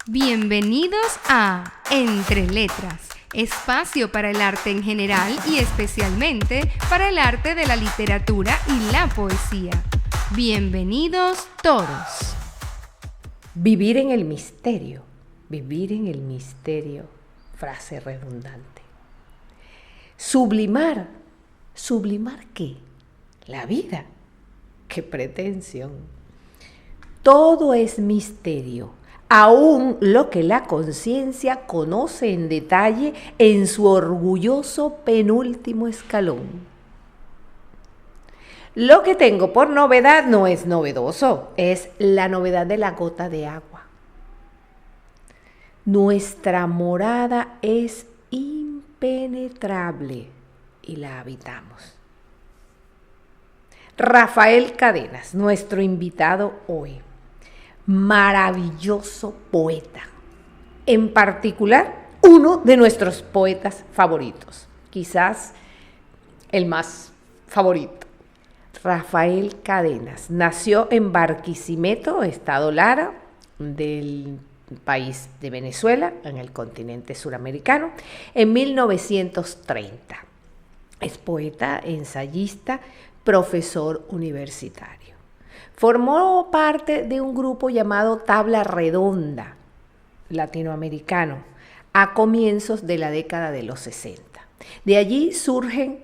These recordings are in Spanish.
Bienvenidos a Entre Letras, espacio para el arte en general y especialmente para el arte de la literatura y la poesía. Bienvenidos todos. Vivir en el misterio, frase redundante. Sublimar, ¿sublimar qué? La vida, qué pretensión. Todo es misterio, aún lo que la conciencia conoce en detalle en su orgulloso penúltimo escalón. Lo que tengo por novedad no es novedoso, es la novedad de la gota de agua. Nuestra morada es impenetrable y la habitamos. Rafael Cadenas, nuestro invitado hoy. Maravilloso poeta. En particular, uno de nuestros poetas favoritos. Quizás el más favorito. Rafael Cadenas nació en Barquisimeto, estado Lara, del país de Venezuela, en el continente suramericano, en 1930. Es poeta, ensayista, profesor universitario. Formó parte de un grupo llamado Tabla Redonda, latinoamericano, a comienzos de la década de los 60. De allí surgen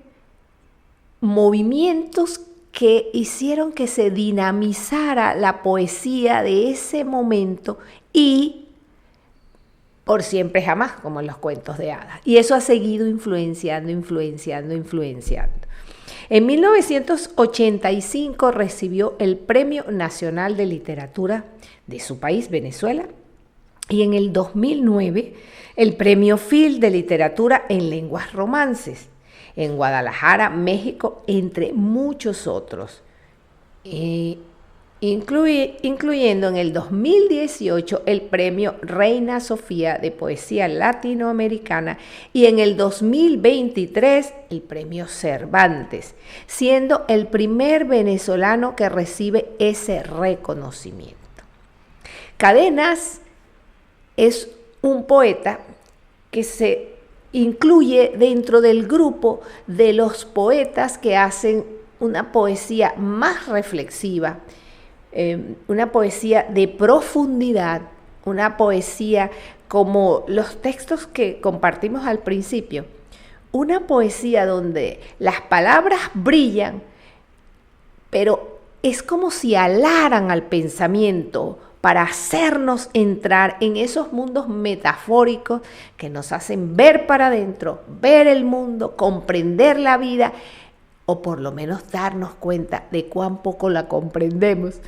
movimientos que hicieron que se dinamizara la poesía de ese momento y por siempre jamás, como en los cuentos de hadas. Y eso ha seguido influenciando. En 1985 recibió el Premio Nacional de Literatura de su país, Venezuela, y en el 2009 el Premio Phil de Literatura en Lenguas Romances, en Guadalajara, México, entre muchos otros, incluyendo en el 2018 el Premio Reina Sofía de Poesía Latinoamericana y en el 2023 el Premio Cervantes, siendo el primer venezolano que recibe ese reconocimiento. Cadenas es un poeta que se incluye dentro del grupo de los poetas que hacen una poesía más reflexiva, una poesía de profundidad, una poesía como los textos que compartimos al principio, una poesía donde las palabras brillan, pero es como si alaran al pensamiento para hacernos entrar en esos mundos metafóricos que nos hacen ver para adentro, ver el mundo, comprender la vida, o por lo menos darnos cuenta de cuán poco la comprendemos.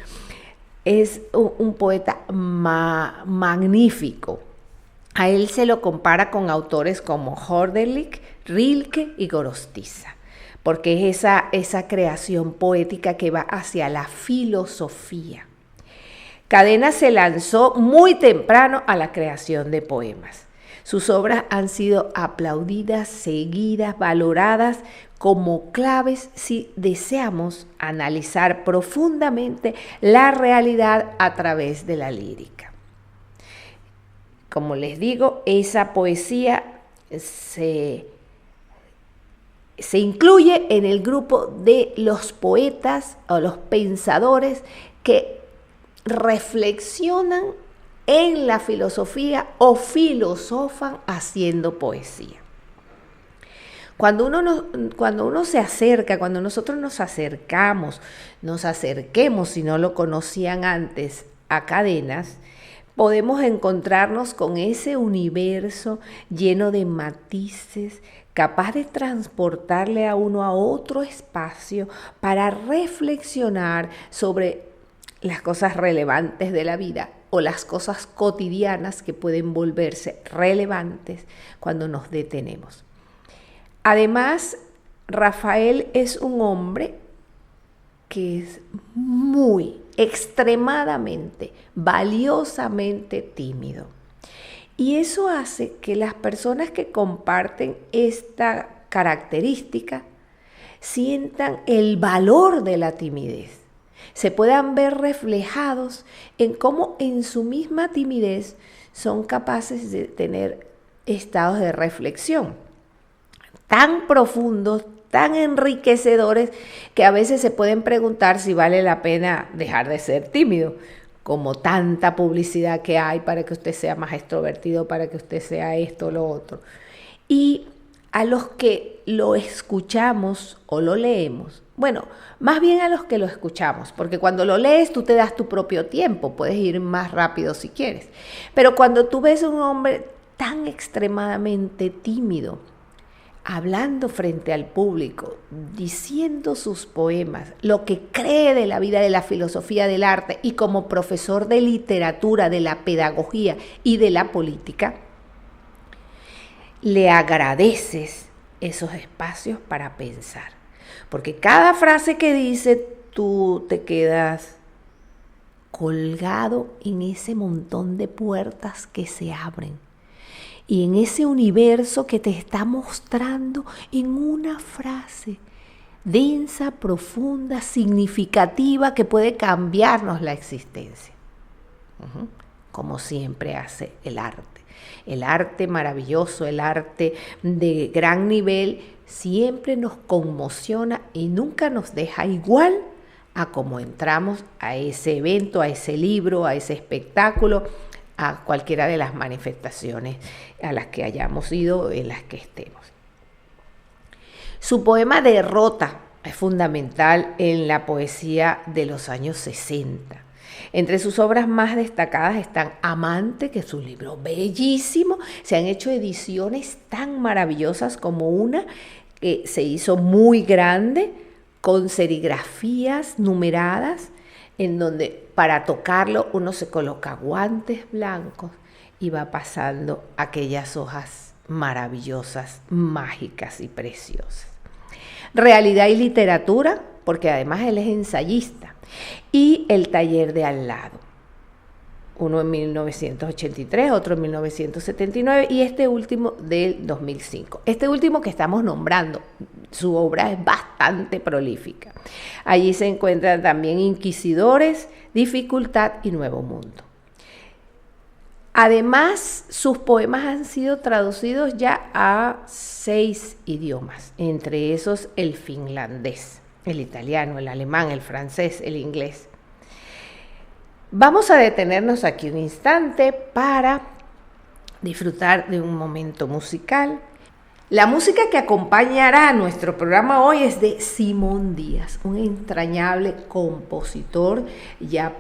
Es un poeta magnífico. A él se lo compara con autores como Hölderlin, Rilke y Gorostiza, porque es esa creación poética que va hacia la filosofía. Cadenas se lanzó muy temprano a la creación de poemas. Sus obras han sido aplaudidas, seguidas, valoradas como claves si deseamos analizar profundamente la realidad a través de la lírica. Como les digo, esa poesía se incluye en el grupo de los poetas o los pensadores que reflexionan en la filosofía o filosofan haciendo poesía. Cuando uno se acerca, cuando nosotros nos acerquemos, si no lo conocían antes, a Cadenas, podemos encontrarnos con ese universo lleno de matices, capaz de transportarle a uno a otro espacio para reflexionar sobre las cosas relevantes de la vida o las cosas cotidianas que pueden volverse relevantes cuando nos detenemos. Además, Rafael es un hombre que es extremadamente, valiosamente tímido. Y eso hace que las personas que comparten esta característica sientan el valor de la timidez. se puedan ver reflejados en cómo en su misma timidez son capaces de tener estados de reflexión tan profundos, tan enriquecedores, que a veces se pueden preguntar si vale la pena dejar de ser tímido, como tanta publicidad que hay para que usted sea más extrovertido, para que usted sea esto o lo otro. Y a los que lo escuchamos o lo leemos, bueno, más bien a los que lo escuchamos, porque cuando lo lees tú te das tu propio tiempo, puedes ir más rápido si quieres, pero cuando tú ves a un hombre tan extremadamente tímido, hablando frente al público, diciendo sus poemas, lo que cree de la vida, de la filosofía del arte, y como profesor de literatura, de la pedagogía y de la política, le agradeces esos espacios para pensar. Porque cada frase que dice, tú te quedas colgado en ese montón de puertas que se abren. Y en ese universo que te está mostrando en una frase densa, profunda, significativa, que puede cambiarnos la existencia. Como siempre hace el arte. El arte maravilloso, el arte de gran nivel, siempre nos conmociona y nunca nos deja igual a como entramos a ese evento, a ese libro, a ese espectáculo, a cualquiera de las manifestaciones a las que hayamos ido, en las que estemos. Su poema Derrota es fundamental en la poesía de los años 60. Entre sus obras más destacadas están Amante, que es un libro bellísimo. Se han hecho ediciones tan maravillosas como una que se hizo muy grande, con serigrafías numeradas, en donde para tocarlo uno se coloca guantes blancos y va pasando aquellas hojas maravillosas, mágicas y preciosas. Realidad y literatura, porque además él es ensayista, y El taller de al lado. Uno en 1983, otro en 1979 y este último del 2005. Este último que estamos nombrando, su obra es bastante prolífica. Allí se encuentran también Inquisidores, Dificultad y Nuevo Mundo. Además, sus poemas han sido traducidos ya a 6 idiomas, entre esos el finlandés, el italiano, el alemán, el francés, el inglés. Vamos a detenernos aquí un instante para disfrutar de un momento musical. La música que acompañará a nuestro programa hoy es de Simón Díaz, un entrañable compositor ya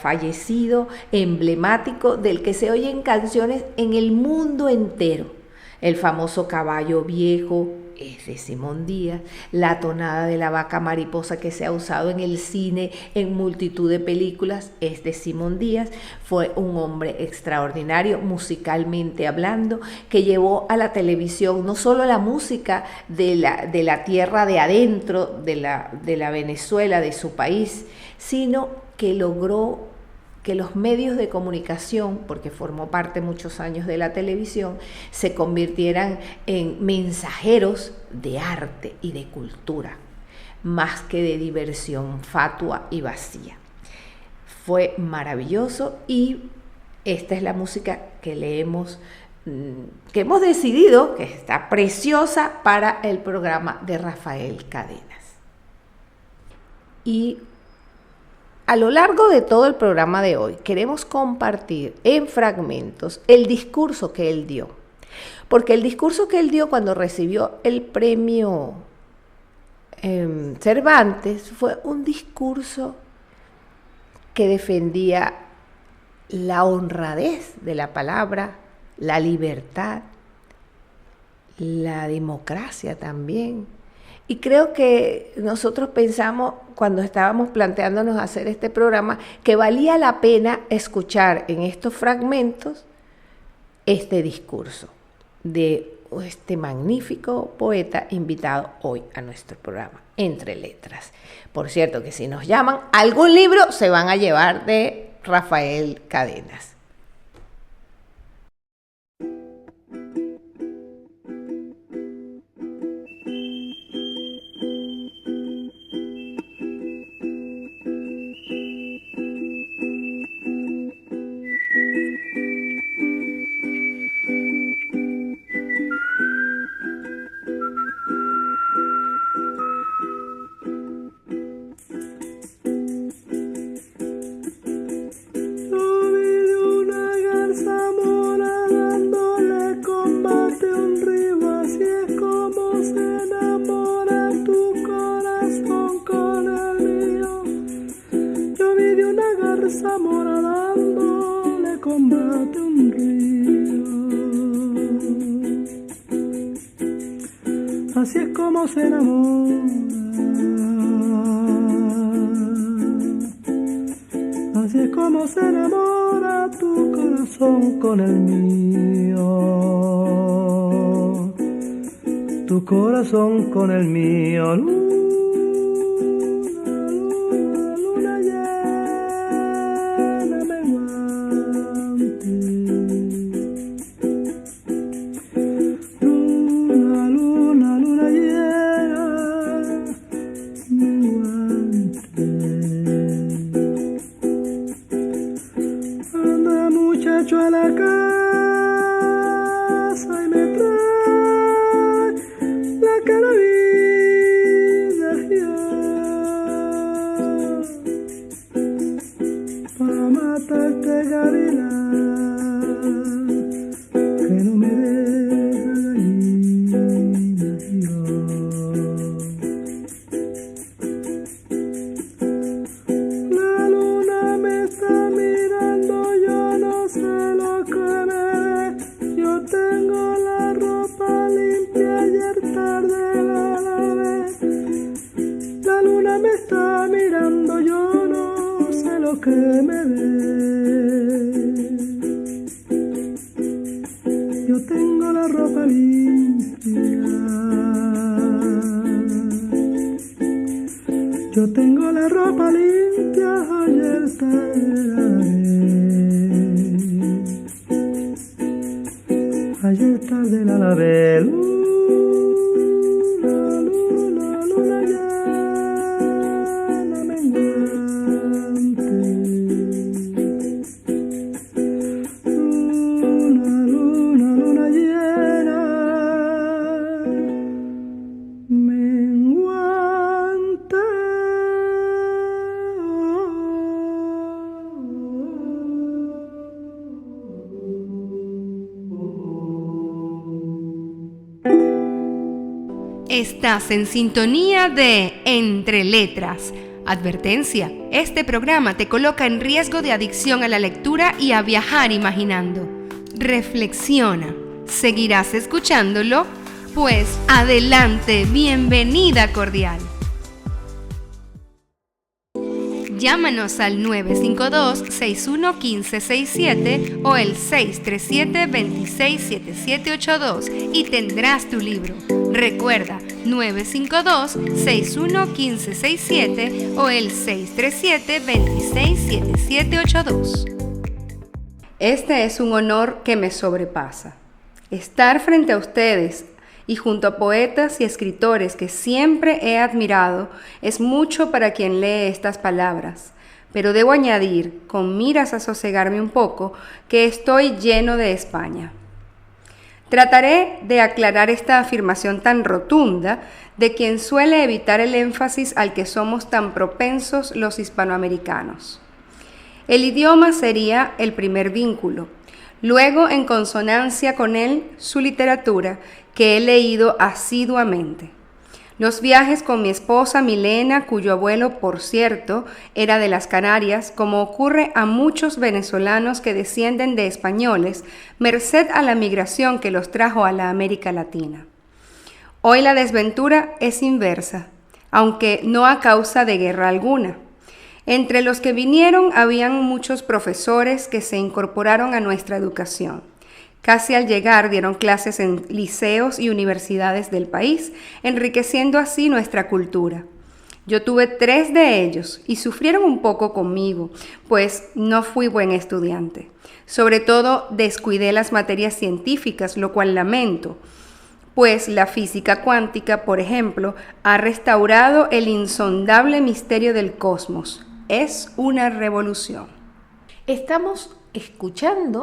fallecido, emblemático, del que se oyen canciones en el mundo entero. El famoso Caballo Viejo es de Simón Díaz, la tonada de la vaca mariposa que se ha usado en el cine en multitud de películas es de Simón Díaz. Fue un hombre extraordinario musicalmente hablando, que llevó a la televisión no solo la música de la tierra de adentro, de la Venezuela, de su país, sino que logró que los medios de comunicación, porque formó parte muchos años de la televisión, se convirtieran en mensajeros de arte y de cultura, más que de diversión fatua y vacía. Fue maravilloso y esta es la música que hemos decidido, que está preciosa para el programa de Rafael Cadenas. Y a lo largo de todo el programa de hoy queremos compartir en fragmentos el discurso que él dio. Porque el discurso que él dio cuando recibió el premio Cervantes fue un discurso que defendía la honradez de la palabra, la libertad, la democracia también. Y creo que nosotros pensamos, cuando estábamos planteándonos hacer este programa, que valía la pena escuchar en estos fragmentos este discurso de este magnífico poeta invitado hoy a nuestro programa, Entre Letras. Por cierto, que si nos llaman, algún libro se van a llevar de Rafael Cadenas. combate un río. Así es como se enamora, así es como se enamora tu corazón con el mío, tu corazón con el mío. A la casa y me trae la carabina para matarte, gavilán, que no me deja la luna me está mirando, yo no sé lo que me ve. Yo tengo la ropa limpia, ayer tarde la lavé. La luna me está mirando, yo no sé lo que me ve. Yo tengo la ropa limpia, yo tengo la ropa limpia, ayer tarde la lavé. Ayer tarde la lavé. Luna llena menguante. Luna llena menguante. Estás en sintonía de Entre Letras. Advertencia, este programa te coloca en riesgo de adicción a la lectura y a viajar imaginando. Reflexiona. ¿Seguirás escuchándolo? Pues adelante, bienvenida cordial. Llámanos al 952-611567 o el 637-267782 y tendrás tu libro. Recuerda, 952-611567 o el 637-267782. Este es un honor que me sobrepasa. Estar frente a ustedes y junto a poetas y escritores que siempre he admirado es mucho para quien lee estas palabras. Pero debo añadir, con miras a sosegarme un poco, que estoy lleno de España. Trataré de aclarar esta afirmación tan rotunda de quien suele evitar el énfasis al que somos tan propensos los hispanoamericanos. El idioma sería el primer vínculo, luego en consonancia con él su literatura, que he leído asiduamente. Los viajes con mi esposa Milena, cuyo abuelo, por cierto, era de las Canarias, como ocurre a muchos venezolanos que descienden de españoles, merced a la migración que los trajo a la América Latina. Hoy la desventura es inversa, aunque no a causa de guerra alguna. Entre los que vinieron habían muchos profesores que se incorporaron a nuestra educación. Casi al llegar dieron clases en liceos y universidades del país, enriqueciendo así nuestra cultura. Yo tuve 3 de ellos y sufrieron un poco conmigo, pues no fui buen estudiante. Sobre todo descuidé las materias científicas, lo cual lamento, pues la física cuántica, por ejemplo, ha restaurado el insondable misterio del cosmos. Es una revolución.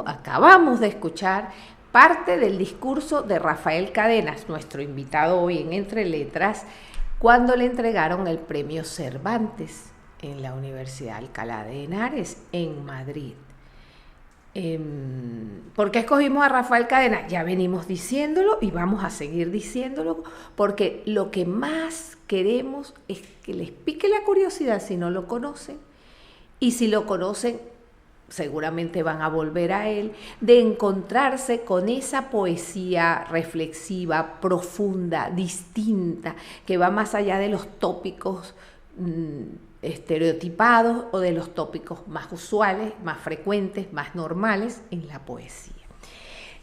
Acabamos de escuchar parte del discurso de Rafael Cadenas, nuestro invitado hoy en Entre Letras, cuando le entregaron el premio Cervantes en la Universidad Alcalá de Henares, en Madrid. ¿Por qué escogimos a Rafael Cadenas? Ya venimos diciéndolo y vamos a seguir diciéndolo, porque lo que más queremos es que les pique la curiosidad si no lo conocen, y si lo conocen, seguramente van a volver a él, de encontrarse con esa poesía reflexiva, profunda, distinta, que va más allá de los tópicos estereotipados o de los tópicos más usuales, más frecuentes, más normales en la poesía.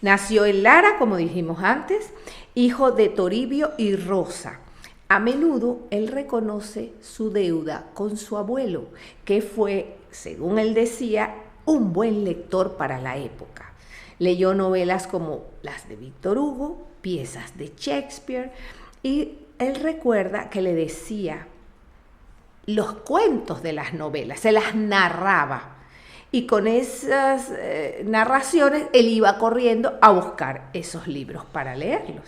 Nació en Lara, como dijimos antes, hijo de Toribio y Rosa. A menudo él reconoce su deuda con su abuelo, que fue, según él decía, un buen lector para la época. Leyó novelas como las de Víctor Hugo, piezas de Shakespeare, y él recuerda que le decía los cuentos de las novelas, se las narraba, y con esas narraciones él iba corriendo a buscar esos libros para leerlos.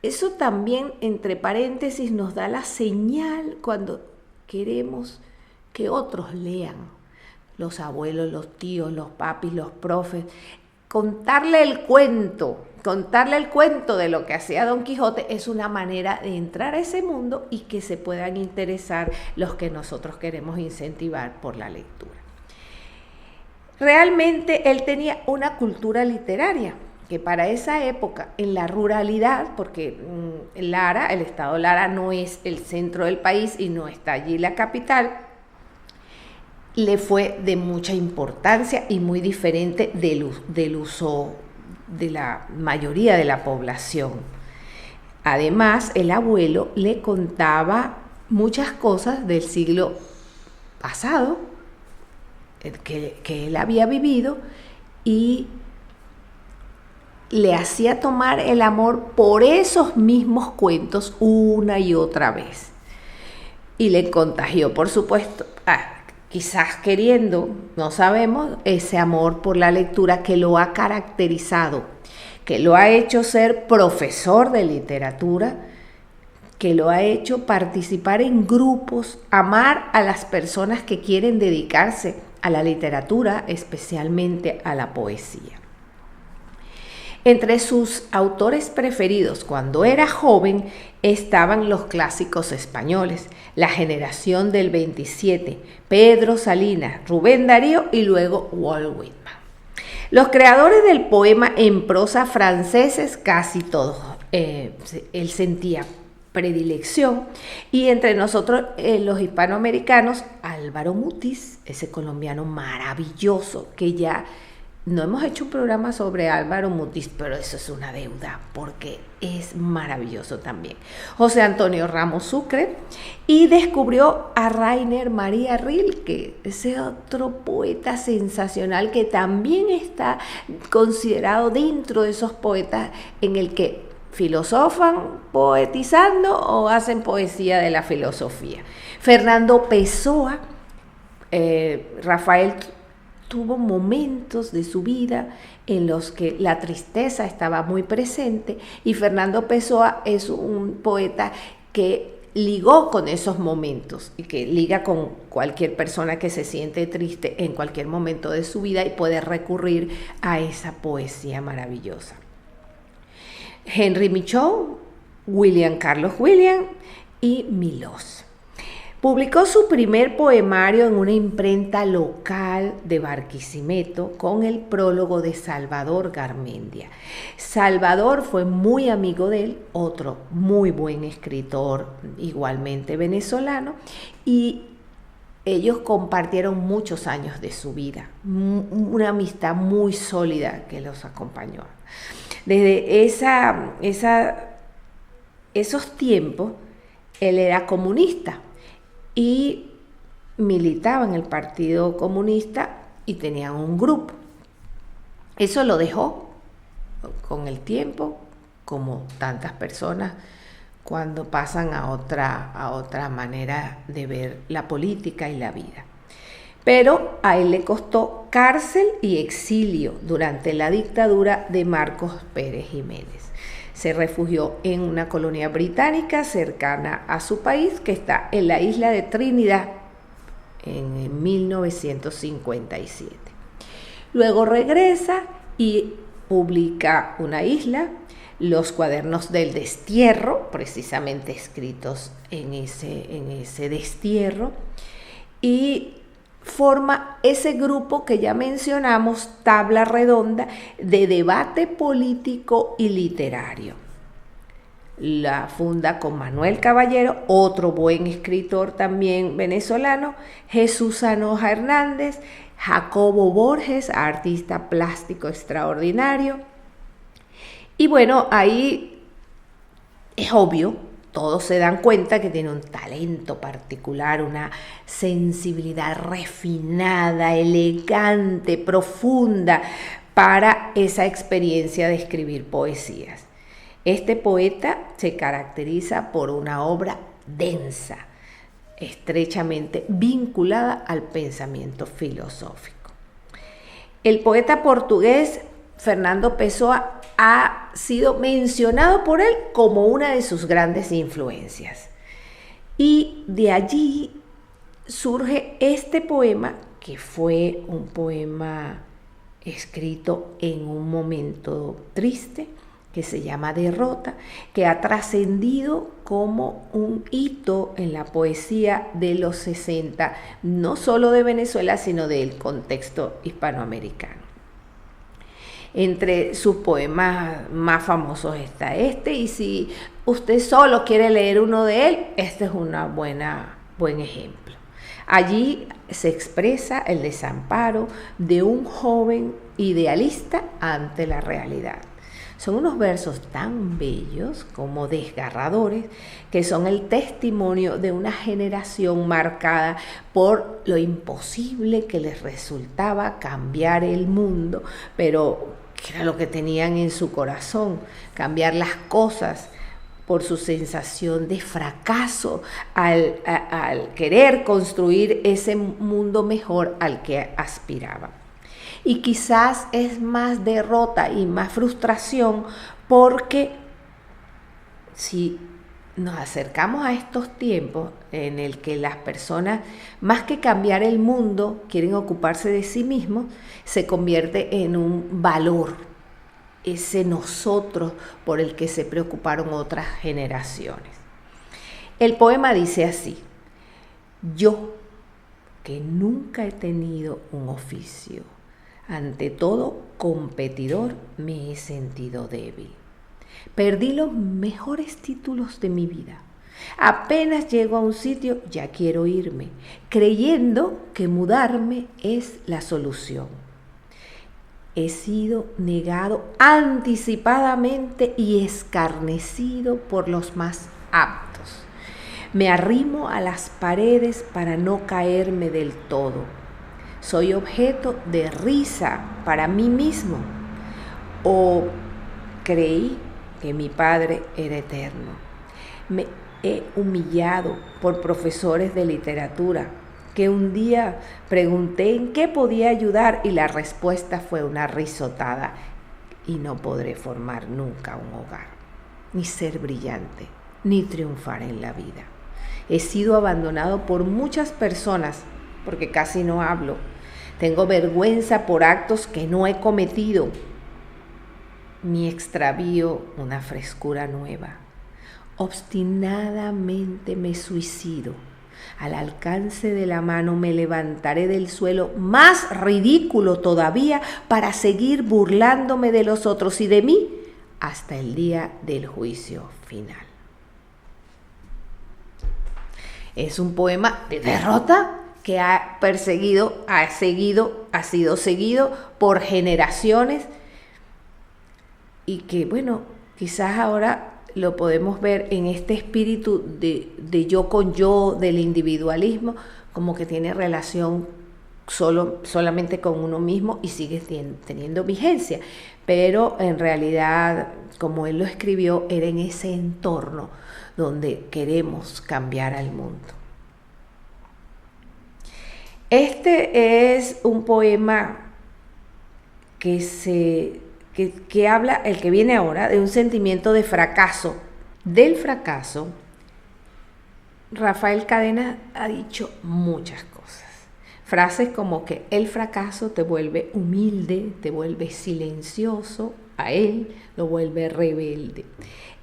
Eso también, entre paréntesis, nos da la señal cuando queremos que otros lean. Los abuelos, los tíos, los papis, los profes, contarle el cuento de lo que hacía Don Quijote es una manera de entrar a ese mundo y que se puedan interesar los que nosotros queremos incentivar por la lectura. Realmente él tenía una cultura literaria que para esa época, en la ruralidad, porque Lara, el estado Lara no es el centro del país y no está allí la capital, le fue de mucha importancia y muy diferente del uso de la mayoría de la población. Además, el abuelo le contaba muchas cosas del siglo pasado que él había vivido y le hacía tomar el amor por esos mismos cuentos una y otra vez. Y le contagió, por supuesto, quizás queriendo, no sabemos, ese amor por la lectura que lo ha caracterizado, que lo ha hecho ser profesor de literatura, que lo ha hecho participar en grupos, amar a las personas que quieren dedicarse a la literatura, especialmente a la poesía. Entre sus autores preferidos cuando era joven estaban los clásicos españoles, la generación del 27, Pedro Salinas, Rubén Darío y luego Walt Whitman. Los creadores del poema en prosa franceses, casi todos, él sentía predilección, y entre nosotros los hispanoamericanos, Álvaro Mutis, ese colombiano maravilloso que ya no hemos hecho un programa sobre Álvaro Mutis, pero eso es una deuda porque es maravilloso también. José Antonio Ramos Sucre, y descubrió a Rainer María Rilke, ese otro poeta sensacional que también está considerado dentro de esos poetas en el que filosofan poetizando o hacen poesía de la filosofía. Fernando Pessoa, Rafael tuvo momentos de su vida en los que la tristeza estaba muy presente, y Fernando Pessoa es un poeta que ligó con esos momentos y que liga con cualquier persona que se siente triste en cualquier momento de su vida y puede recurrir a esa poesía maravillosa. Henry Michaud, William Carlos Williams y Milós. Publicó su primer poemario en una imprenta local de Barquisimeto con el prólogo de Salvador Garmendia. Salvador fue muy amigo de él, otro muy buen escritor, igualmente venezolano, y ellos compartieron muchos años de su vida, una amistad muy sólida que los acompañó. Desde esos tiempos, él era comunista y militaba en el Partido Comunista y tenía un grupo. Eso lo dejó con el tiempo, como tantas personas cuando pasan a otra manera de ver la política y la vida. Pero a él le costó cárcel y exilio durante la dictadura de Marcos Pérez Jiménez. Se refugió en una colonia británica cercana a su país, que está en la isla de Trinidad, en 1957. Luego regresa y publica Una isla, los cuadernos del destierro, precisamente escritos en ese destierro, y forma ese grupo que ya mencionamos, tabla redonda de debate político y literario. La funda con Manuel Caballero, otro buen escritor también venezolano, Jesús Anoja Hernández, Jacobo Borges, artista plástico extraordinario. Y bueno, ahí es obvio, todos se dan cuenta que tiene un talento particular, una sensibilidad refinada, elegante, profunda para esa experiencia de escribir poesías. Este poeta se caracteriza por una obra densa, estrechamente vinculada al pensamiento filosófico. El poeta portugués Fernando Pessoa ha sido mencionado por él como una de sus grandes influencias. Y de allí surge este poema, que fue un poema escrito en un momento triste, que se llama Derrota, que ha trascendido como un hito en la poesía de los 60, no solo de Venezuela, sino del contexto hispanoamericano. Entre sus poemas más famosos está este, y si usted solo quiere leer uno de él, este es un buen ejemplo. Allí se expresa el desamparo de un joven idealista ante la realidad. Son unos versos tan bellos como desgarradores, que son el testimonio de una generación marcada por lo imposible que les resultaba cambiar el mundo, pero que era lo que tenían en su corazón, cambiar las cosas por su sensación de fracaso al querer construir ese mundo mejor al que aspiraban. Y quizás es más derrota y más frustración, porque si nos acercamos a estos tiempos en el que las personas, más que cambiar el mundo, quieren ocuparse de sí mismos, se convierte en un valor, ese nosotros por el que se preocuparon otras generaciones. El poema dice así: yo, que nunca he tenido un oficio, ante todo competidor, me he sentido débil. Perdí los mejores títulos de mi vida. Apenas llego a un sitio, ya quiero irme, creyendo que mudarme es la solución. He sido negado anticipadamente y escarnecido por los más aptos. Me arrimo a las paredes para no caerme del todo. Soy objeto de risa para mí mismo. O creí que mi padre era eterno. Me he humillado por profesores de literatura, que un día pregunté en qué podía ayudar y la respuesta fue una risotada: y no podré formar nunca un hogar, ni ser brillante, ni triunfar en la vida. He sido abandonado por muchas personas porque casi no hablo. Tengo vergüenza por actos que no he cometido. Mi extravío una frescura nueva. Obstinadamente me suicido. Al alcance de la mano me levantaré del suelo, más ridículo todavía, para seguir burlándome de los otros y de mí hasta el día del juicio final. Es un poema de derrota que ha sido seguido por generaciones, y que, bueno, quizás ahora lo podemos ver en este espíritu de yo con yo, del individualismo, como que tiene relación solamente con uno mismo y sigue teniendo vigencia. Pero en realidad, como él lo escribió, era en ese entorno donde queremos cambiar al mundo. Este es un poema que habla, el que viene ahora, de un sentimiento de fracaso. Del fracaso, Rafael Cadena ha dicho muchas cosas. Frases como que el fracaso te vuelve humilde, te vuelve silencioso, a él lo vuelve rebelde.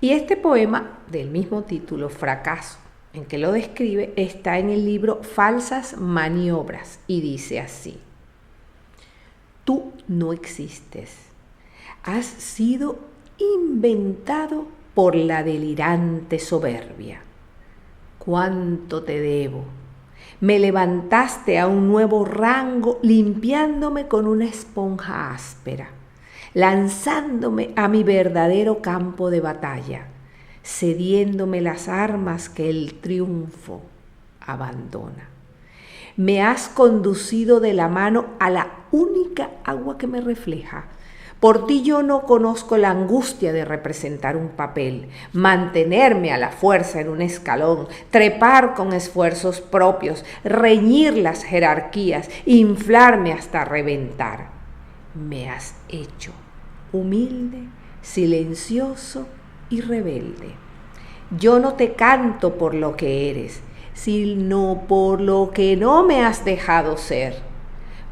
Y este poema, del mismo título, Fracaso, en que lo describe está en el libro Falsas Maniobras y dice así: tú no existes, has sido inventado por la delirante soberbia. ¿Cuánto te debo? Me levantaste a un nuevo rango limpiándome con una esponja áspera, lanzándome a mi verdadero campo de batalla, cediéndome las armas que el triunfo abandona. Me has conducido de la mano a la única agua que me refleja. Por ti yo no conozco la angustia de representar un papel, mantenerme a la fuerza en un escalón, trepar con esfuerzos propios, reñir las jerarquías, inflarme hasta reventar. Me has hecho humilde, silencioso y rebelde. Yo no te canto por lo que eres, sino por lo que no me has dejado ser,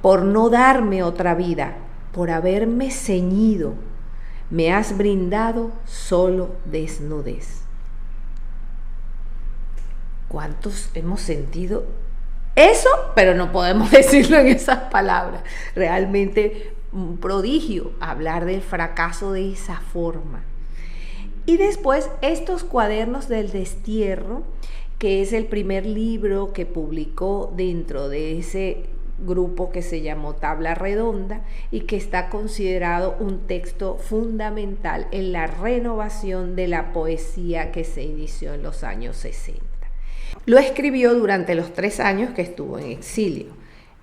por no darme otra vida, por haberme ceñido. Me has brindado solo desnudez. ¿Cuántos hemos sentido eso? Pero no podemos decirlo en esas palabras. Realmente un prodigio hablar del fracaso de esa forma. Y después estos cuadernos del destierro, que es el primer libro que publicó dentro de ese grupo que se llamó Tabla Redonda y que está considerado un texto fundamental en la renovación de la poesía que se inició en los años 60. Lo escribió durante los 3 años que estuvo en exilio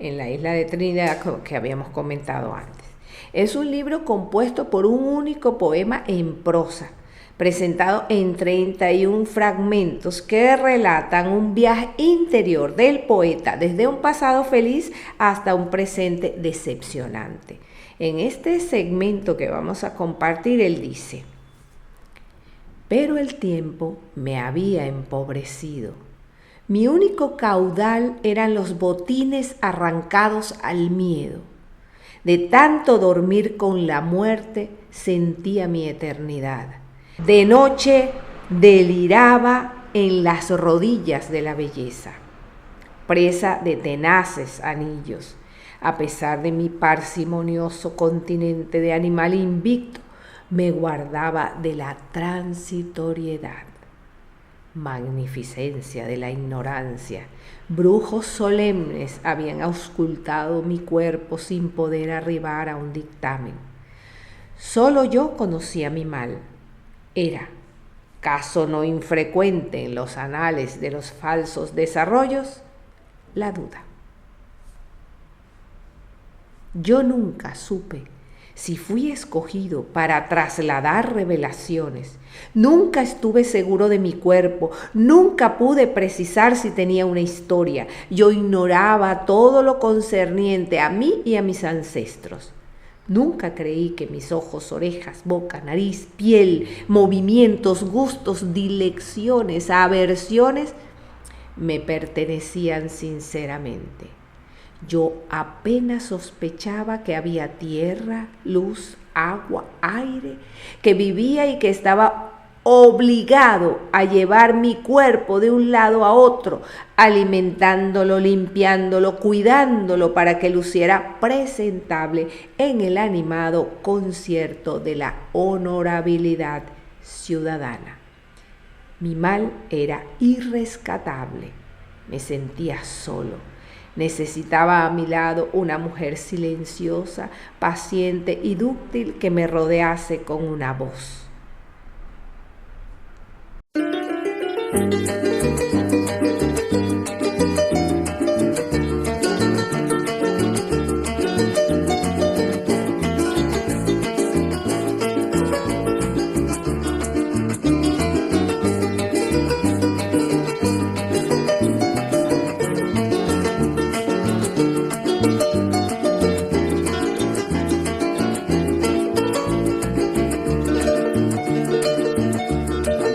en la isla de Trinidad, que habíamos comentado antes. Es un libro compuesto por un único poema en prosa, presentado en 31 fragmentos que relatan un viaje interior del poeta desde un pasado feliz hasta un presente decepcionante. En este segmento que vamos a compartir, él dice: pero el tiempo me había empobrecido. Mi único caudal eran los botines arrancados al miedo. De tanto dormir con la muerte, sentía mi eternidad. De noche deliraba en las rodillas de la belleza, presa de tenaces anillos. A pesar de mi parsimonioso continente de animal invicto, me guardaba de la transitoriedad. Magnificencia de la ignorancia, brujos solemnes habían auscultado mi cuerpo sin poder arribar a un dictamen. Solo yo conocía mi mal. Era, caso no infrecuente en los anales de los falsos desarrollos, la duda. Yo nunca supe si fui escogido para trasladar revelaciones. Nunca estuve seguro de mi cuerpo, nunca pude precisar si tenía una historia. Yo ignoraba todo lo concerniente a mí y a mis ancestros. Nunca creí que mis ojos, orejas, boca, nariz, piel, movimientos, gustos, dilecciones, aversiones me pertenecían sinceramente. Yo apenas sospechaba que había tierra, luz, agua, aire, que vivía y que estaba obligado a llevar mi cuerpo de un lado a otro, alimentándolo, limpiándolo, cuidándolo para que luciera presentable en el animado concierto de la honorabilidad ciudadana. Mi mal era irrescatable, me sentía solo. Necesitaba a mi lado una mujer silenciosa, paciente y dúctil que me rodease con una voz.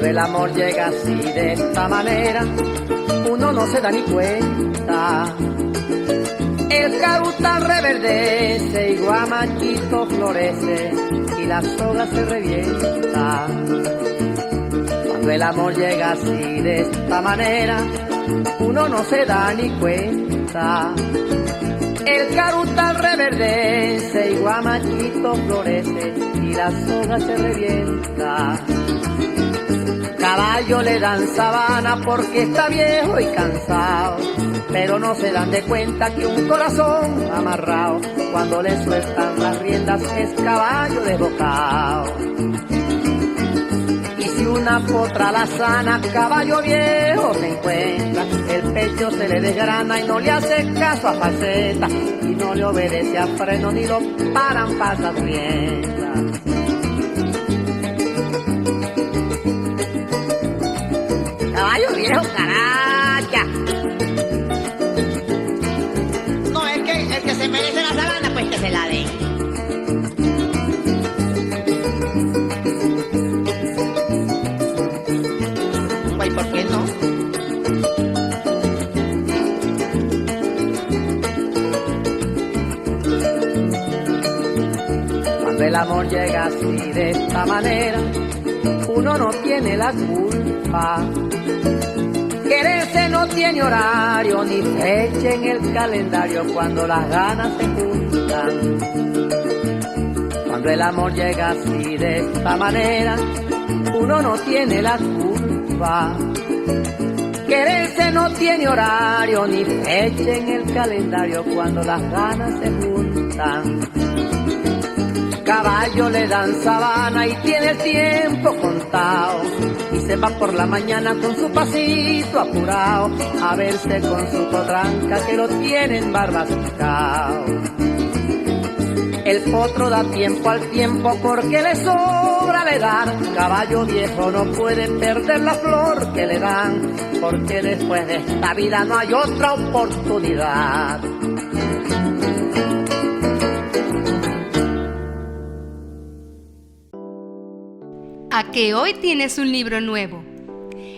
El amor llega así de esta manera, uno no se da ni cuenta. El carutal reverdece y guamachito florece y la soga se revienta. Cuando el amor llega así de esta manera, uno no se da ni cuenta. El carutal reverdece y guamachito florece y la soga se revienta. Caballo le dan sabana porque está viejo y cansado, pero no se dan de cuenta que un corazón amarrado, cuando le sueltan las riendas es caballo desbocado. Y si una potra la sana, caballo viejo se encuentra, el pecho se le desgrana y no le hace caso a faceta, y no le obedece a freno ni lo paran pasas riendas. Caballo viejo, caracha. No, es que el que se merece la sabana, pues que se la den. Pues, ¿por qué no? Cuando el amor llega así de esta manera, uno no tiene la culpa. Quererse no tiene horario ni fecha en el calendario cuando las ganas se juntan. Cuando el amor llega así de esta manera, uno no tiene la culpa. Quererse no tiene horario ni fecha en el calendario cuando las ganas se juntan. Caballo le dan sabana y tiene el tiempo contado, y se va por la mañana con su pasito apurado a verse con su potranca que lo tienen barbascao. El potro da tiempo al tiempo porque le sobra le dar. Caballo viejo no puede perder la flor que le dan, porque después de esta vida no hay otra oportunidad. ¿A que hoy tienes un libro nuevo?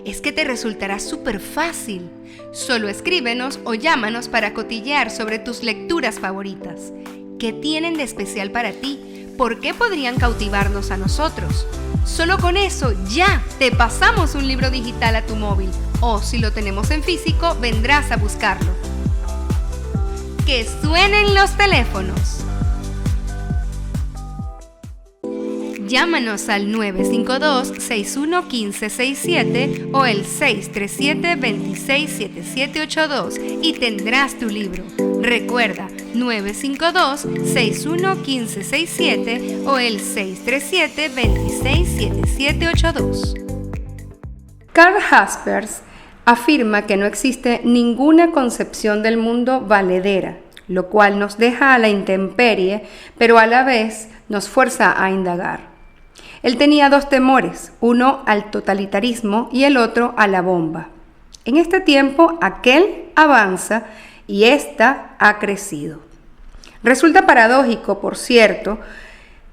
Es que te resultará súper fácil. Solo escríbenos o llámanos para cotillear sobre tus lecturas favoritas. ¿Qué tienen de especial para ti? ¿Por qué podrían cautivarnos a nosotros? Solo con eso ya te pasamos un libro digital a tu móvil, o si lo tenemos en físico, vendrás a buscarlo. ¡Que suenen los teléfonos! Llámanos al 952-611567 o el 637-267782 y tendrás tu libro. Recuerda, 952-611567 o el 637-267782. Karl Jaspers afirma que no existe ninguna concepción del mundo valedera, lo cual nos deja a la intemperie, pero a la vez nos fuerza a indagar. Él tenía dos temores, uno al totalitarismo y el otro a la bomba. En este tiempo, aquel avanza y ésta ha crecido. Resulta paradójico, por cierto,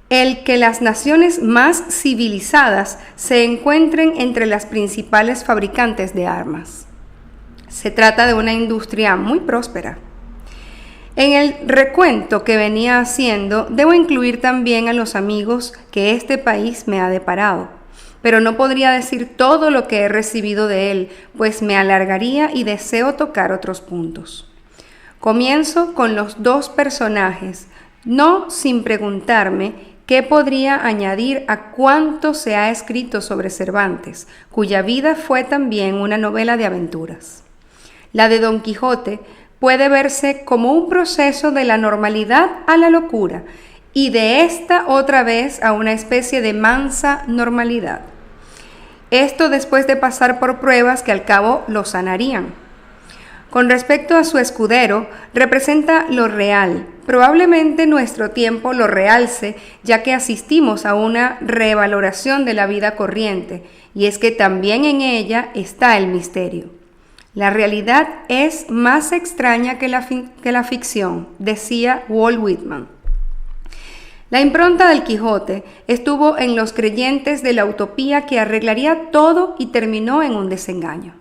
el que las naciones más civilizadas se encuentren entre las principales fabricantes de armas. Se trata de una industria muy próspera. En el recuento que venía haciendo, debo incluir también a los amigos que este país me ha deparado, pero no podría decir todo lo que he recibido de él, pues me alargaría y deseo tocar otros puntos. Comienzo con los dos personajes, no sin preguntarme qué podría añadir a cuánto se ha escrito sobre Cervantes, cuya vida fue también una novela de aventuras. La de Don Quijote puede verse como un proceso de la normalidad a la locura y de esta otra vez a una especie de mansa normalidad. Esto después de pasar por pruebas que al cabo lo sanarían. Con respecto a su escudero, representa lo real. Probablemente nuestro tiempo lo realce, ya que asistimos a una revaloración de la vida corriente, y es que también en ella está el misterio. La realidad es más extraña que la ficción, decía Walt Whitman. La impronta del Quijote estuvo en los creyentes de la utopía que arreglaría todo y terminó en un desengaño.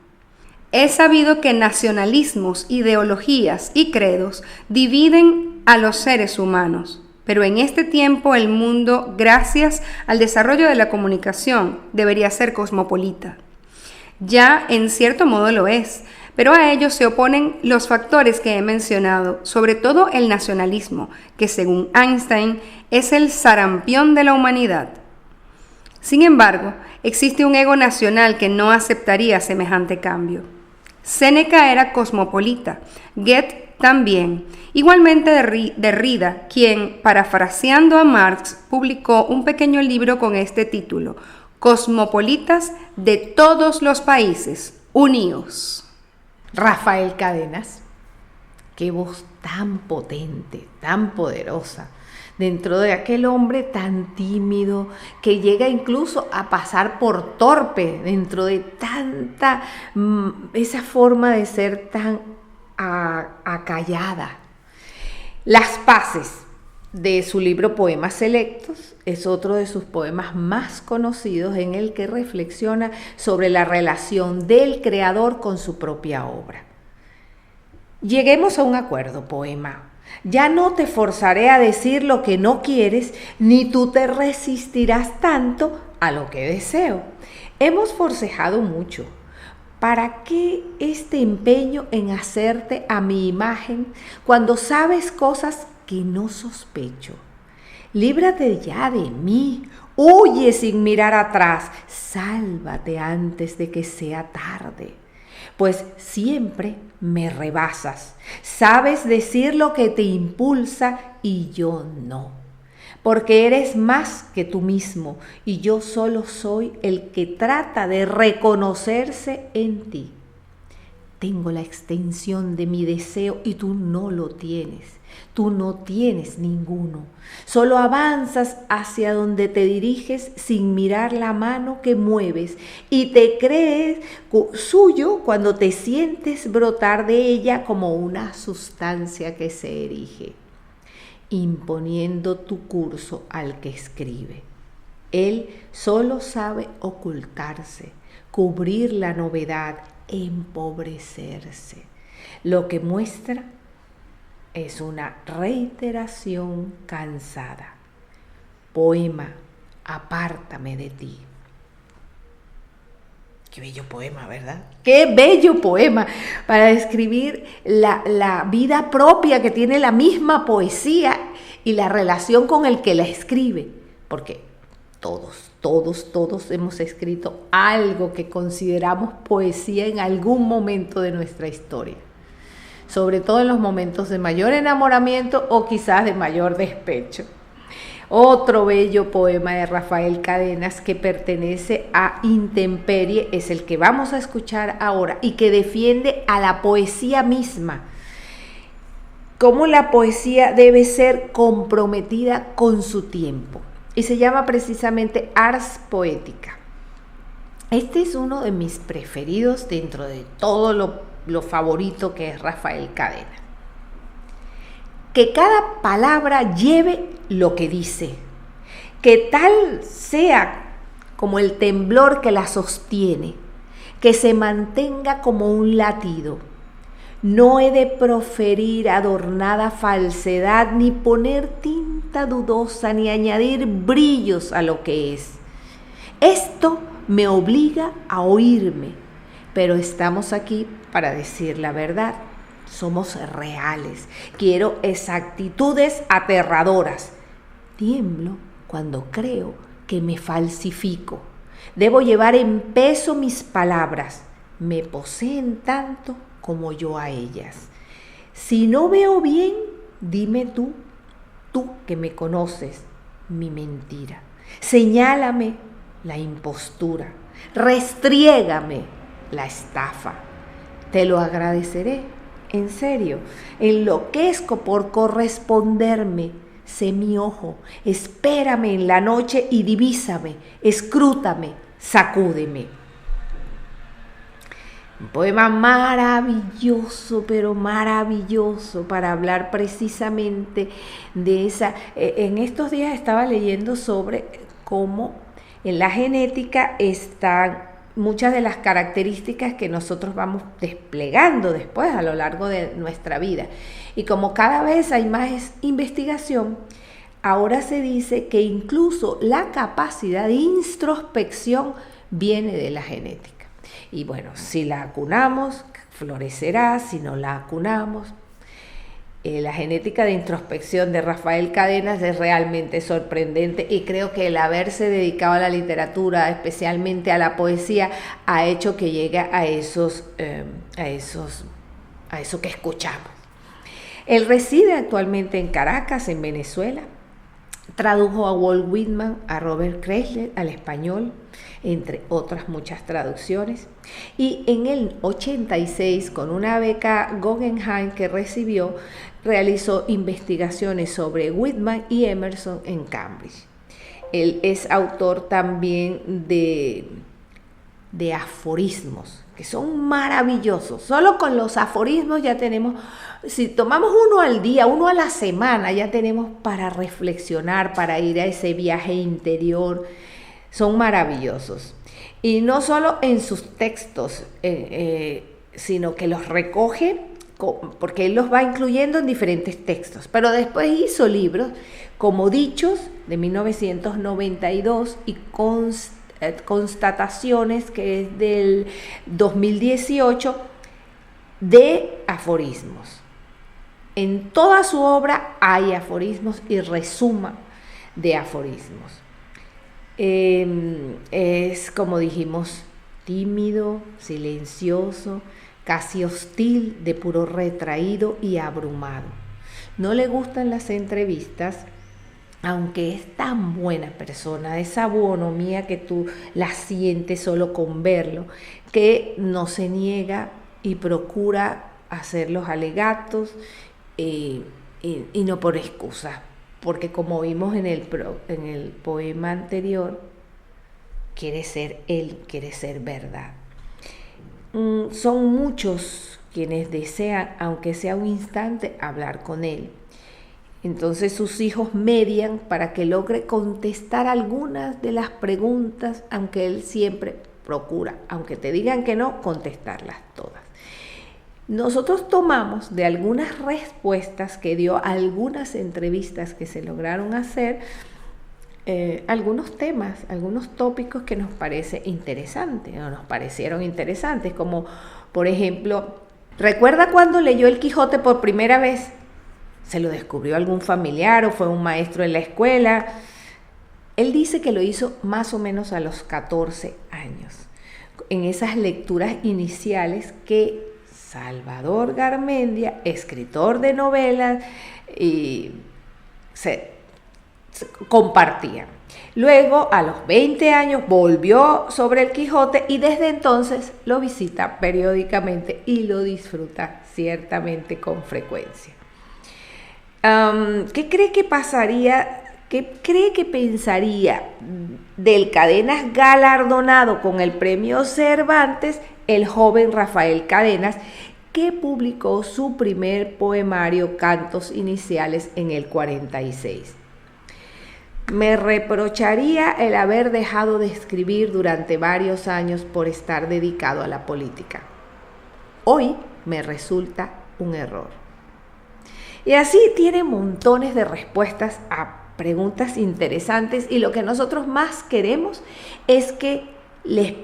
Es sabido que nacionalismos, ideologías y credos dividen a los seres humanos. pero en este tiempo el mundo, gracias al desarrollo de la comunicación, debería ser cosmopolita. Ya en cierto modo lo es, pero a ello se oponen los factores que he mencionado, sobre todo el nacionalismo, que según Einstein es el sarampión de la humanidad. Sin embargo, existe un ego nacional que no aceptaría semejante cambio. Séneca era cosmopolita, Goethe también. Igualmente Derrida, quien, parafraseando a Marx, publicó un pequeño libro con este título: Cosmopolitas de todos los países, unidos. Rafael Cadenas, qué voz tan potente, tan poderosa, dentro de aquel hombre tan tímido que llega incluso a pasar por torpe dentro de tanta, esa forma de ser tan acallada. Las Paces, de su libro Poemas Selectos, es otro de sus poemas más conocidos en el que reflexiona sobre la relación del creador con su propia obra. Lleguemos a un acuerdo, poema. Ya no te forzaré a decir lo que no quieres, ni tú te resistirás tanto a lo que deseo. Hemos forcejado mucho. ¿Para qué este empeño en hacerte a mi imagen cuando sabes cosas que no sospecho? Líbrate ya de mí, huye sin mirar atrás, sálvate antes de que sea tarde, pues siempre me rebasas, sabes decir lo que te impulsa y yo no, porque eres más que tú mismo y yo solo soy el que trata de reconocerse en ti. Tengo la extensión de mi deseo y tú no lo tienes. Tú no tienes ninguno. Solo avanzas hacia donde te diriges sin mirar la mano que mueves y te crees suyo cuando te sientes brotar de ella como una sustancia que se erige, imponiendo tu curso al que escribe. Él solo sabe ocultarse, cubrir la novedad, empobrecerse. Lo que muestra es una reiteración cansada. Poema, apártame de ti. Qué bello poema, ¿verdad? Qué bello poema para describir la vida propia que tiene la misma poesía y la relación con el que la escribe. Porque todos hemos escrito algo que consideramos poesía en algún momento de nuestra historia. Sobre todo en los momentos de mayor enamoramiento o quizás de mayor despecho. Otro bello poema de Rafael Cadenas que pertenece a Intemperie es el que vamos a escuchar ahora y que defiende a la poesía misma. Cómo la poesía debe ser comprometida con su tiempo. Y se llama precisamente Ars Poetica. Este es uno de mis preferidos dentro de todo lo favorito que es Rafael Cadenas. Que cada palabra lleve lo que dice, que tal sea como el temblor que la sostiene, que se mantenga como un latido. No he de proferir adornada falsedad, ni poner tinta dudosa, ni añadir brillos a lo que es. Esto me obliga a oírme, pero estamos aquí para decir la verdad. Somos reales. Quiero exactitudes aterradoras. Tiemblo cuando creo que me falsifico. Debo llevar en peso mis palabras. Me poseen tanto como yo a ellas. Si no veo bien, dime tú que me conoces, mi mentira. Señálame la impostura. Restriégame la estafa. Te lo agradeceré. En serio, enloquezco por corresponderme. Sé mi ojo, espérame en la noche y divísame, escrútame, sacúdeme. Un poema maravilloso, pero maravilloso para hablar precisamente de esa. En estos días estaba leyendo sobre cómo en la genética están muchas de las características que nosotros vamos desplegando después a lo largo de nuestra vida. Y como cada vez hay más investigación, ahora se dice que incluso la capacidad de introspección viene de la genética. Y bueno, si la acunamos, florecerá; si no la acunamos. La genética de introspección de Rafael Cadenas es realmente sorprendente, y creo que el haberse dedicado a la literatura, especialmente a la poesía, ha hecho que llegue a eso que escuchamos. Él reside actualmente en Caracas, en Venezuela. Tradujo a Walt Whitman, a Robert Kreisler al español, entre otras muchas traducciones. Y en el 86, con una beca Guggenheim que recibió, realizó investigaciones sobre Whitman y Emerson en Cambridge. Él es autor también de aforismos, que son maravillosos. Solo con los aforismos ya tenemos, si tomamos uno al día, uno a la semana, ya tenemos para reflexionar, para ir a ese viaje interior. Son maravillosos. Y no solo en sus textos, sino que los recoge, porque él los va incluyendo en diferentes textos. Pero después hizo libros como Dichos, de 1992, y Constataciones, que es del 2018, de aforismos. En toda su obra hay aforismos y resuma de aforismos. Es, como dijimos, tímido, silencioso, casi hostil, de puro retraído y abrumado. No le gustan las entrevistas, aunque es tan buena persona, esa bonomía que tú la sientes solo con verlo, que no se niega y procura hacer los alegatos, y no por excusa, porque como vimos en el poema anterior, quiere ser él, quiere ser verdad. Son muchos quienes desean, aunque sea un instante, hablar con él. Entonces sus hijos median para que logre contestar algunas de las preguntas, aunque él siempre procura, aunque te digan que no, contestarlas todas. Nosotros tomamos de algunas respuestas que dio a algunas entrevistas que se lograron hacer, algunos temas, algunos tópicos que nos parece interesantes, o nos parecieron interesantes, como por ejemplo, ¿recuerda cuando leyó El Quijote por primera vez? ¿Se lo descubrió algún familiar o fue un maestro en la escuela? Él dice que lo hizo más o menos a los 14 años, en esas lecturas iniciales que Salvador Garmendia, escritor de novelas, se compartía. Luego, a los 20 años, volvió sobre El Quijote y desde entonces lo visita periódicamente y lo disfruta ciertamente con frecuencia. ¿Qué cree que pasaría? ¿Qué cree que pensaría del Cadenas galardonado con el premio Cervantes, el joven Rafael Cadenas, que publicó su primer poemario, Cantos Iniciales, en el 46? Me reprocharía el haber dejado de escribir durante varios años por estar dedicado a la política. Hoy me resulta un error. Y así tiene montones de respuestas a preguntas interesantes, y lo que nosotros más queremos es que les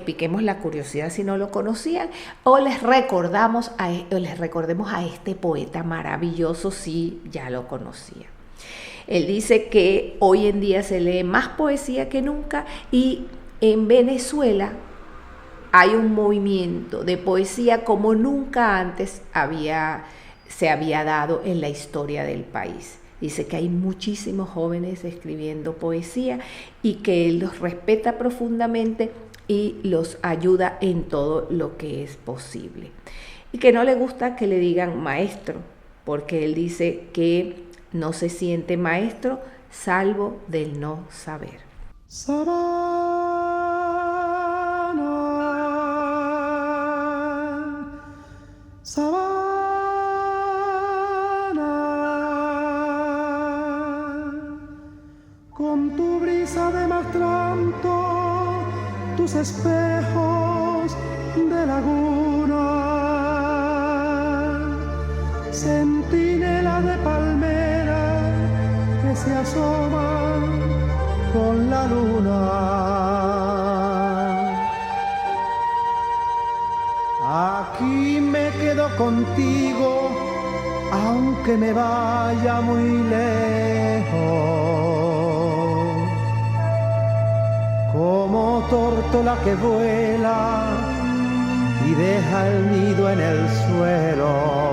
piquemos la curiosidad si no lo conocían, o les recordemos a este poeta maravilloso si ya lo conocían. Él dice que hoy en día se lee más poesía que nunca, y en Venezuela hay un movimiento de poesía como nunca antes se había dado en la historia del país. Dice que hay muchísimos jóvenes escribiendo poesía y que él los respeta profundamente y los ayuda en todo lo que es posible. Y que no le gusta que le digan maestro, porque él dice que no se siente maestro salvo del no saber. Con tu brisa de mastranto, tus espejos de laguna, centinela de palmera que asoma con la luna. Aquí me quedo contigo, aunque me vaya muy lejos, como tórtola que vuela y deja el nido en el suelo.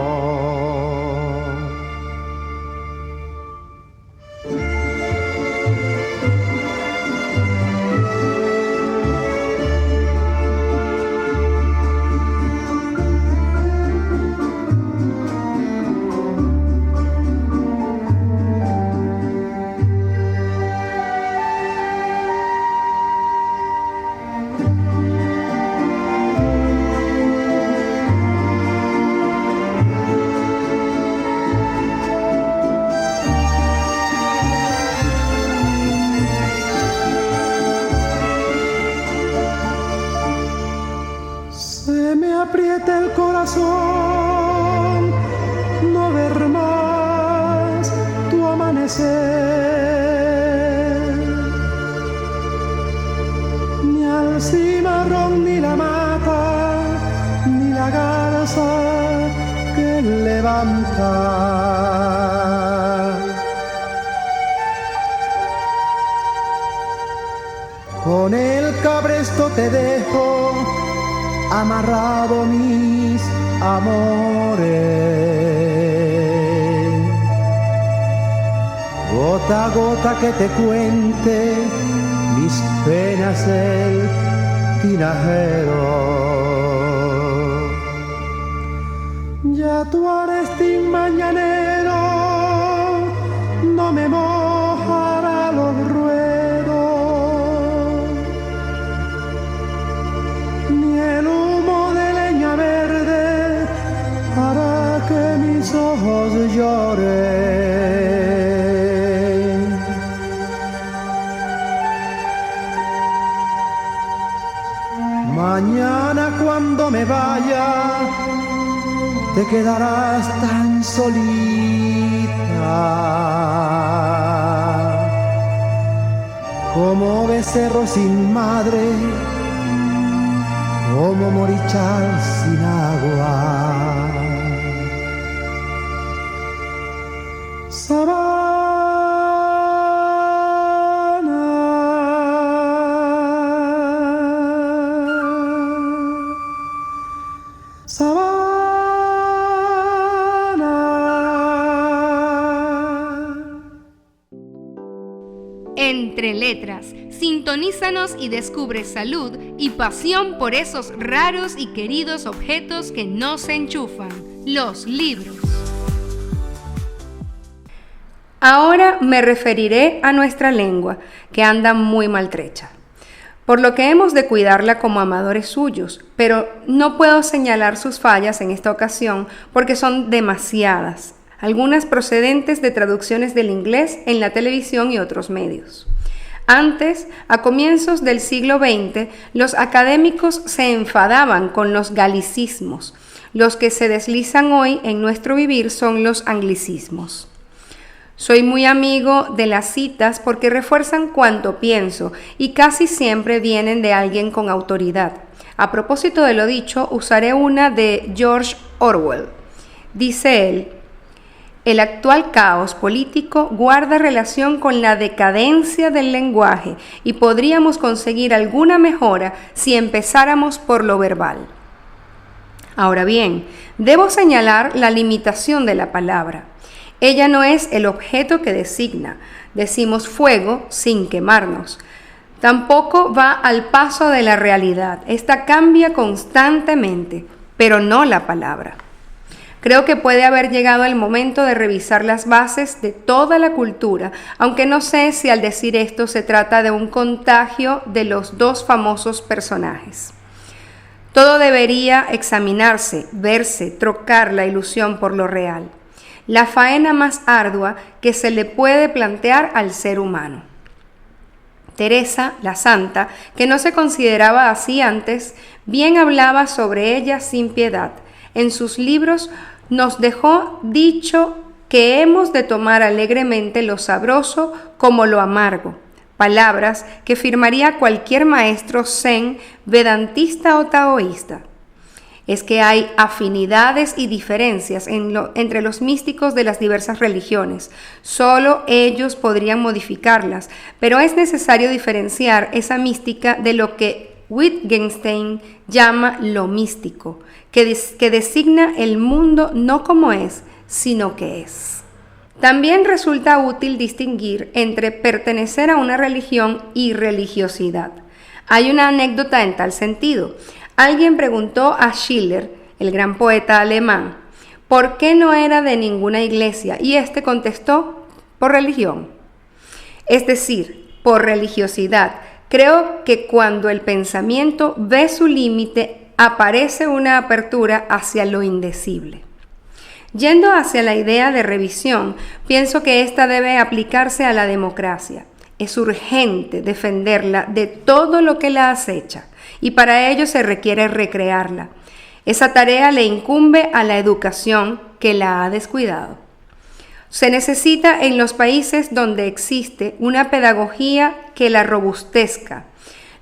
Aprieta el corazón, no ver más tu amanecer, ni al cimarrón, ni la mata, ni la garza que levanta. Con el cabresto te dejo amarrado mis amores, gota a gota que te cuente mis penas el tinajero. Ya tu arestín mañanero no me mojará los ruedos, ni el humo de leña verde hará que mis ojos lloren. Mañana cuando me vaya te quedarás tan solita como becerro sin madre, como morichal sin agua. Entre letras, sintonízanos y descubre salud y pasión por esos raros y queridos objetos que no se enchufan, los libros. Ahora me referiré a nuestra lengua, que anda muy maltrecha, por lo que hemos de cuidarla como amadores suyos, pero no puedo señalar sus fallas en esta ocasión porque son demasiadas, algunas procedentes de traducciones del inglés en la televisión y otros medios. Antes, a comienzos del siglo XX, los académicos se enfadaban con los galicismos. Los que se deslizan hoy en nuestro vivir son los anglicismos. Soy muy amigo de las citas porque refuerzan cuanto pienso y casi siempre vienen de alguien con autoridad. A propósito de lo dicho, usaré una de George Orwell. Dice él: el actual caos político guarda relación con la decadencia del lenguaje y podríamos conseguir alguna mejora si empezáramos por lo verbal. Ahora bien, debo señalar la limitación de la palabra. Ella no es el objeto que designa. Decimos fuego sin quemarnos. Tampoco va al paso de la realidad. Esta cambia constantemente, pero no la palabra. Creo que puede haber llegado el momento de revisar las bases de toda la cultura, aunque no sé si al decir esto se trata de un contagio de los dos famosos personajes. Todo debería examinarse, verse, trocar la ilusión por lo real. La faena más ardua que se le puede plantear al ser humano. Teresa, la santa, que no se consideraba así antes, bien hablaba sobre ella sin piedad. En sus libros nos dejó dicho que hemos de tomar alegremente lo sabroso como lo amargo, palabras que firmaría cualquier maestro zen, vedantista o taoísta. Es que hay afinidades y diferencias entre los místicos de las diversas religiones. Solo ellos podrían modificarlas, pero es necesario diferenciar esa mística de lo que Wittgenstein llama lo místico, que designa el mundo no como es, sino que es. También resulta útil distinguir entre pertenecer a una religión y religiosidad. Hay una anécdota en tal sentido. Alguien preguntó a Schiller, el gran poeta alemán, ¿por qué no era de ninguna iglesia? Y este contestó, por religión. Es decir, por religiosidad. Creo que cuando el pensamiento ve su límite, aparece una apertura hacia lo indecible. Yendo hacia la idea de revisión, pienso que esta debe aplicarse a la democracia. Es urgente defenderla de todo lo que la acecha, y para ello se requiere recrearla. Esa tarea le incumbe a la educación, que la ha descuidado. Se necesita en los países donde existe una pedagogía que la robustezca.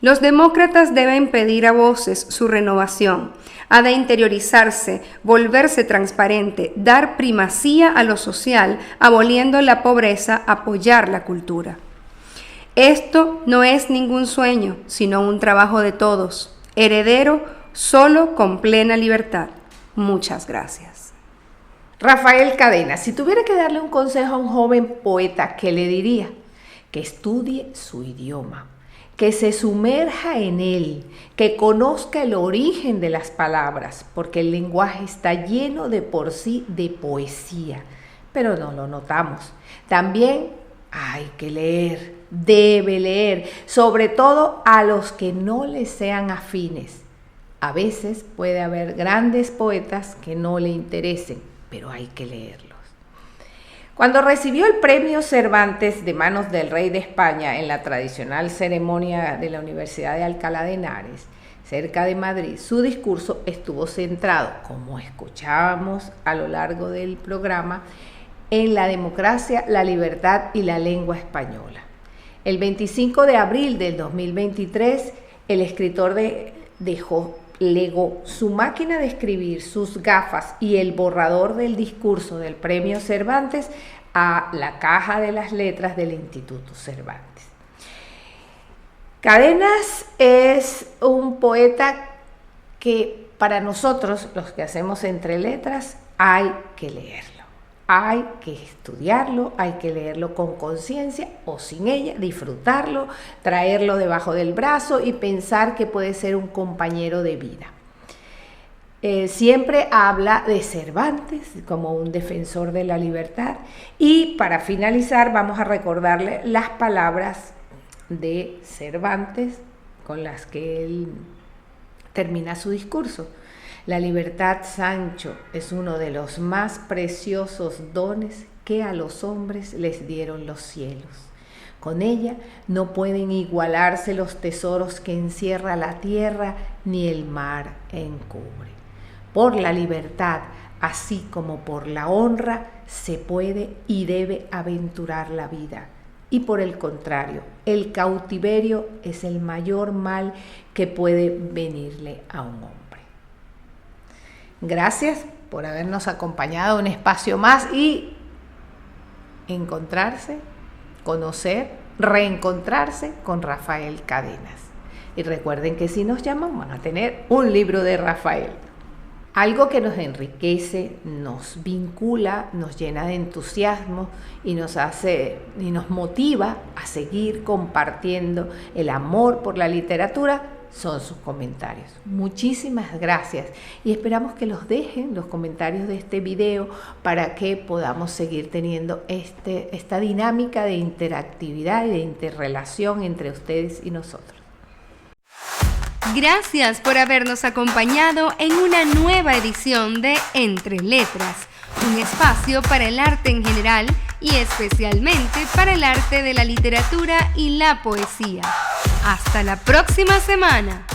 Los demócratas deben pedir a voces su renovación, ha de interiorizarse, volverse transparente, dar primacía a lo social, aboliendo la pobreza, apoyar la cultura. Esto no es ningún sueño, sino un trabajo de todos, heredero solo con plena libertad. Muchas gracias. Rafael Cadena, si tuviera que darle un consejo a un joven poeta, ¿qué le diría? Que estudie su idioma, que se sumerja en él, que conozca el origen de las palabras, porque el lenguaje está lleno de por sí de poesía, pero no lo notamos. También hay que leer, debe leer, sobre todo a los que no le sean afines. A veces puede haber grandes poetas que no le interesen, pero hay que leerlos. Cuando recibió el premio Cervantes de manos del rey de España en la tradicional ceremonia de la Universidad de Alcalá de Henares, cerca de Madrid, su discurso estuvo centrado, como escuchábamos a lo largo del programa, en la democracia, la libertad y la lengua española. El 25 de abril del 2023, el escritor legó su máquina de escribir, sus gafas y el borrador del discurso del Premio Cervantes a la Caja de las Letras del Instituto Cervantes. Cadenas es un poeta que para nosotros, los que hacemos Entre Letras, hay que leerlo. Hay que estudiarlo, hay que leerlo con conciencia o sin ella, disfrutarlo, traerlo debajo del brazo y pensar que puede ser un compañero de vida. Siempre habla de Cervantes como un defensor de la libertad y para finalizar vamos a recordarle las palabras de Cervantes con las que él termina su discurso. La libertad, Sancho, es uno de los más preciosos dones que a los hombres les dieron los cielos. Con ella no pueden igualarse los tesoros que encierra la tierra ni el mar encubre. Por la libertad, así como por la honra, se puede y debe aventurar la vida. Y por el contrario, el cautiverio es el mayor mal que puede venirle a un hombre. Gracias por habernos acompañado un espacio más y encontrarse, conocer, reencontrarse con Rafael Cadenas. Y recuerden que si nos llaman van a tener un libro de Rafael. Algo que nos enriquece, nos vincula, nos llena de entusiasmo y nos motiva a seguir compartiendo el amor por la literatura son sus comentarios. Muchísimas gracias y esperamos que los dejen los comentarios de este video para que podamos seguir teniendo esta dinámica de interactividad y de interrelación entre ustedes y nosotros. Gracias por habernos acompañado en una nueva edición de Entre Letras, un espacio para el arte en general y especialmente para el arte de la literatura y la poesía. Hasta la próxima semana.